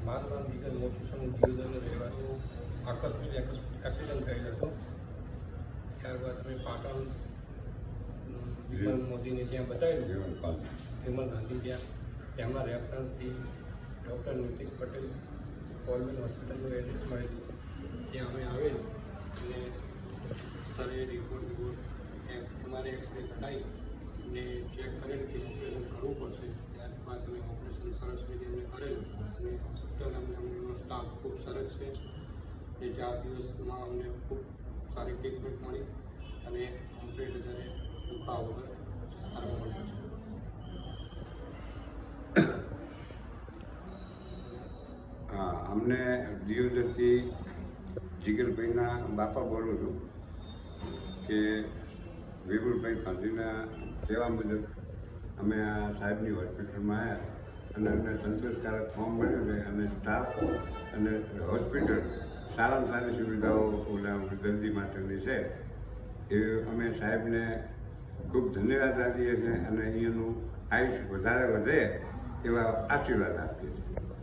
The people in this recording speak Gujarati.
મારું નામ દિગર મોચુસન દિયોદરનો રહેવાસી. આકસ્મિક એક્સિડન્ટ થયેલ હતો. ત્યારબાદ અમે પાટણ વિમલ મોદીને ત્યાં બતાવ્યું, વિમલ ગાંધી ત્યાં તેમના રેફરન્સથી ડૉક્ટર નીતિન પટેલ ગવર્મેન્ટ હોસ્પિટલનું એડ્રેસ મળેલું. ત્યાં અમે આવેલ અને સરે રિપોર્ટ અમારે એક્સરે કઢાવી અને ચેક કરેલ કે ઓપરેશન કરવું પડશે. ત્યારબાદ અમે ઓપરેશન સરસ રીતે અમને કરેલું અને હોસ્પિટલ અમનો સ્ટાફ ખૂબ સરસ છે અને 4 દિવસમાં અમને ખૂબ સારી ટ્રીટમેન્ટ મળી અને કમ્પ્લીટ અત્યારે દુખાવા વગર સારવાર મળે છે. હા, અમને દિયોદરથી જીગરભાઈના બાપા બોલું છું કે વિપુલભાઈ ગાંધીના કહેવા મુજબ અમે આ સાહેબની હોસ્પિટલમાં આવ્યા અને અમને સંતોષકારક ફોર્મ મળ્યું છે અને સ્ટાફ અને હોસ્પિટલ સારામાં સારી સુવિધાઓ ઓલા દર્દી માટેની છે. એ અમે સાહેબને ખૂબ ધન્યવાદ આપીએ છીએ અને અહીંયાનું આયુષ્ય વધારે વધે એવા આશીર્વાદ આપીએ છીએ.